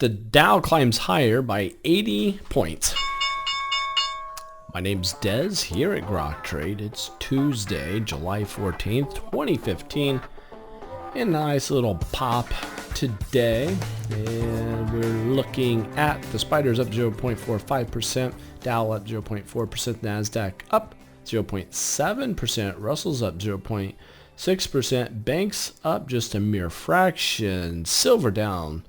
The Dow climbs higher by 80 points. My name's Dez here at Grok Trade. It's Tuesday, July 14th, 2015. A nice little pop today. And we're looking at the spiders up 0.45%, Dow up 0.4%, NASDAQ up 0.7%, Russell's up 0.6%, banks up just a mere fraction, silver down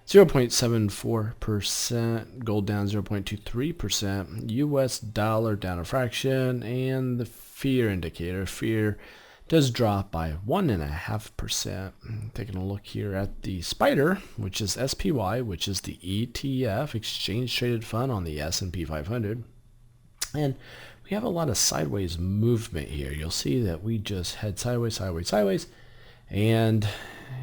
0.74%, gold down 0.23%, US dollar down a fraction, and the fear indicator, fear does drop by 1.5%. Taking a look here at the spider, which is SPY, which is the ETF, exchange traded fund on the S&P 500. And we have a lot of sideways movement here. You'll see that we just head sideways, sideways, sideways. And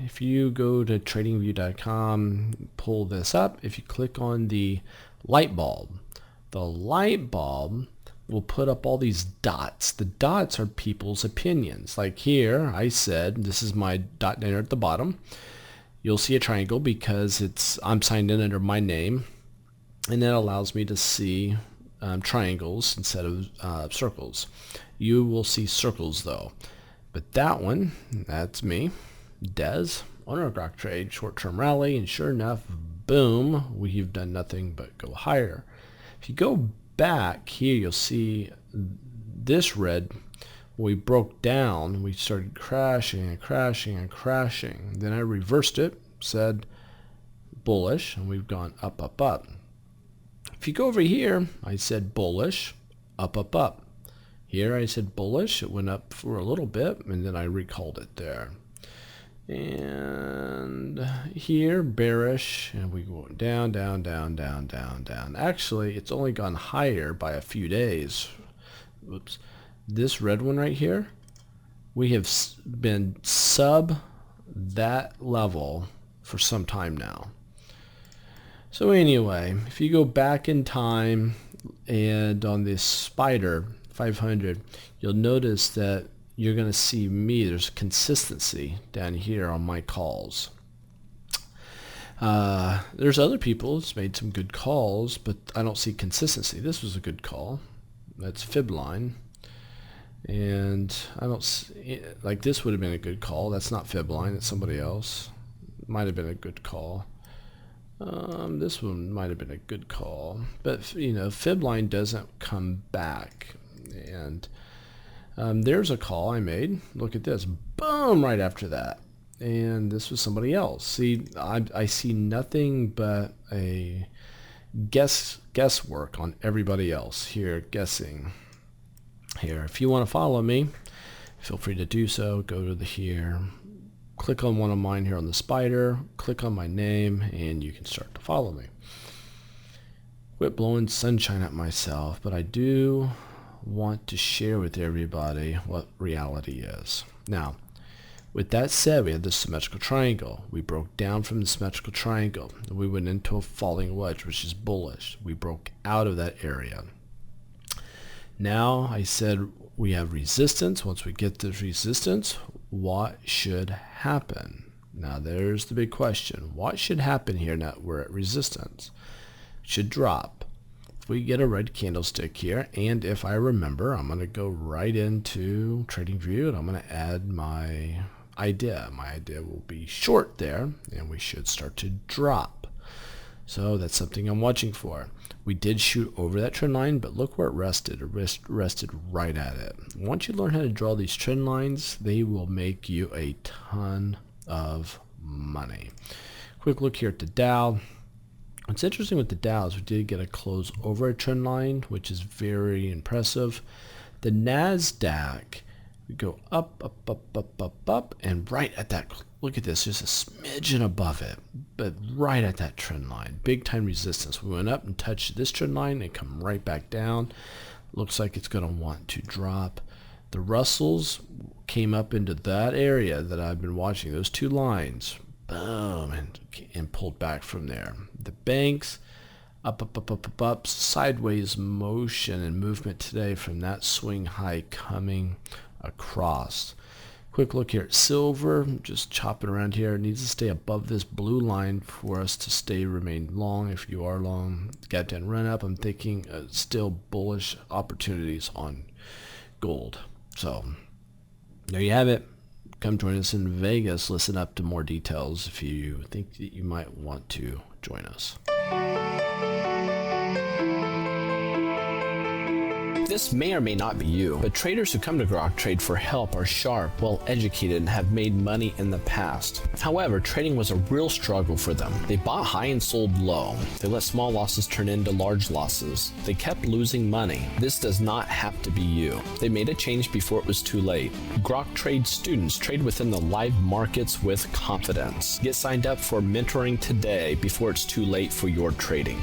if you go to tradingview.com, pull this up, if you click on the light bulb will put up all these dots. The dots are people's opinions. Like here, I said, this is my dot there at the bottom. You'll see a triangle because I'm signed in under my name, and that allows me to see triangles instead of circles. You will see circles though. But that one, that's me, Dez, owner of Grok Trade, short-term rally, and sure enough, boom, we've done nothing but go higher. If you go back here, you'll see this red, we broke down, we started crashing and crashing and crashing. Then I reversed it, said bullish, and we've gone up, up, up. If you go over here, I said bullish, up, up, up. Here I said bullish, it went up for a little bit, and then I recalled it there. And here, bearish, and we go down, down, down, down, down, down. Actually, it's only gone higher by a few days. Oops. This red one right here, we have been sub that level for some time now. So anyway, if you go back in time and on this spider 500, you'll notice that you're going to see me, there's consistency down here on my calls. There's other people who's made some good calls, but I don't see consistency. This was a good call. That's fib line. And I don't see, like this would have been a good call. That's not fib line, it's somebody else. Might have been a good call. This one might have been a good call. But, you know, fib line doesn't come back. And there's a call I made. Look at this. Boom, right after that. And this was somebody else. See, I see nothing but a guesswork on everybody else here, guessing. Here, if you want to follow me, feel free to do so. Go to here. Click on one of mine here on the spider. Click on my name, and you can start to follow me. Quit blowing sunshine at myself, but I do want to share with everybody what reality is. Now, with that said, we had this symmetrical triangle. We broke down from the symmetrical triangle. We went into a falling wedge, which is bullish. We broke out of that area. Now, I said we have resistance. Once we get this resistance, what should happen? Now, there's the big question. What should happen here now we're at resistance? It should drop. If we get a red candlestick here, and if I remember, I'm going to go right into TradingView, and I'm going to add my idea. My idea will be short there, and we should start to drop. So that's something I'm watching for. We did shoot over that trend line, but look where it rested. It rested right at it. Once you learn how to draw these trend lines, they will make you a ton of money. Quick look here at the Dow. What's interesting with the Dow is we did get a close over a trend line, which is very impressive. The NASDAQ, we go up, up, up, up, up, up, and right at that, look at this, just a smidgen above it, but right at that trend line, big time resistance. We went up and touched this trend line and come right back down. Looks like it's going to want to drop. The Russells came up into that area that I've been watching, those two lines, boom, and pulled back from there. The banks, up, up, up, up, up, up, sideways motion and movement today from that swing high coming across. Quick look here at silver, just chopping around here. It needs to stay above this blue line for us to remain long. If you are long, gap down, run up. I'm thinking still bullish opportunities on gold. So there you have it. Come join us in Vegas. Listen up to more details if you think that you might want to join us. This may or may not be you, but traders who come to Grok Trade for help are sharp, well-educated, and have made money in the past. However, trading was a real struggle for them. They bought high and sold low. They let small losses turn into large losses. They kept losing money. This does not have to be you. They made a change before it was too late. Grok Trade students trade within the live markets with confidence. Get signed up for mentoring today before it's too late for your trading.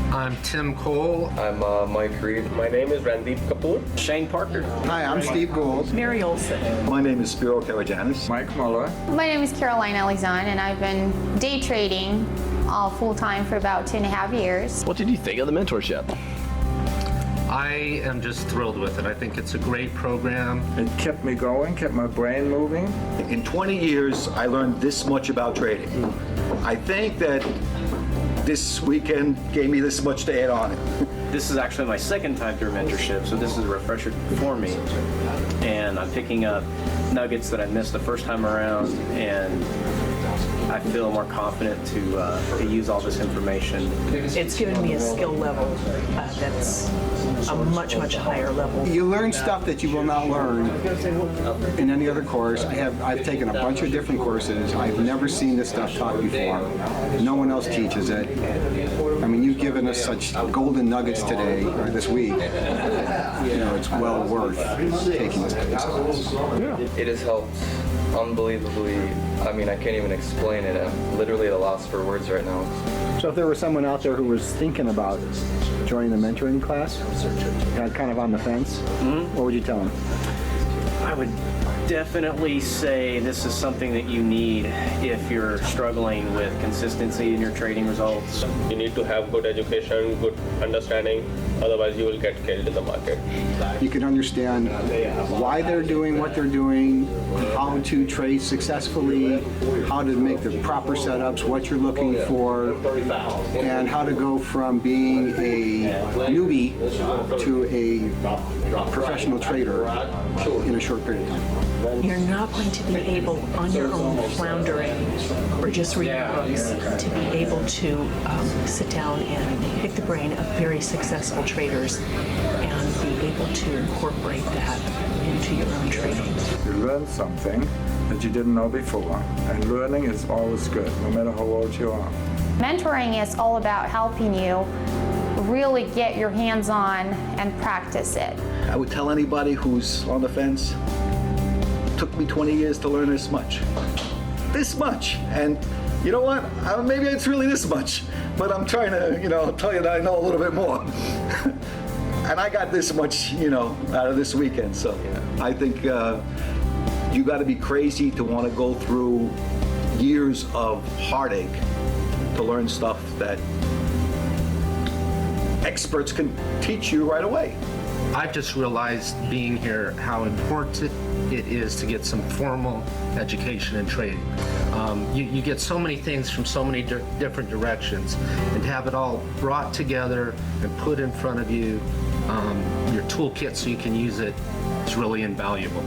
I'm Tim Cole. I'm Mike Reed. My name is Randeep Kapoor. Shane Parker. Hi, I'm Steve Gould. Mary Olson. My name is Spiro Karajanis. Mike Muller. My name is Caroline Alexan, and I've been day trading full-time for about 2.5 years. What did you think of the mentorship? I am just thrilled with it. I think it's a great program. It kept me going, kept my brain moving. In 20 years, I learned this much about trading. I think that this weekend gave me this much to add on it. This is actually my second time through mentorship, so this is a refresher for me. And I'm picking up nuggets that I missed the first time around, and I feel more confident to use all this information. It's given me a skill level that's a much higher level. You learn stuff that you will not learn in any other course. I've taken a bunch of different courses. I've never seen this stuff taught before. No one else teaches it. I mean, you've given us such golden nuggets today, or this week. You know, it's well worth taking this class. It has helped unbelievably. I mean, I can't even explain it. I'm literally at a loss for words right now. So if there was someone out there who was thinking about joining the mentoring class, kind of on the fence, what would you tell them? I would definitely say this is something that you need if you're struggling with consistency in your trading results. You need to have good education, good understanding, otherwise you will get killed in the market. You can understand why they're doing what they're doing, how to trade successfully, how to make the proper setups, what you're looking for, and how to go from being a newbie to a professional trader in a short period of time. You're not going to be able, on your own, floundering or just reading books, to be able to sit down and pick the brain of very successful traders and be able to incorporate that into your own trading. You learn something that you didn't know before, and learning is always good, no matter how old you are. Mentoring is all about helping you really get your hands on and practice it. I would tell anybody who's on the fence, it took me 20 years to learn this much. This much. And you know what? Maybe it's really this much, but I'm trying to, tell you that I know a little bit more. And I got this much, out of this weekend. So I think you got to be crazy to want to go through years of heartache to learn stuff that experts can teach you right away. I've just realized being here how important it is to get some formal education in trading. You get so many things from so many different directions, and to have it all brought together and put in front of you, your toolkit so you can use it, is really invaluable.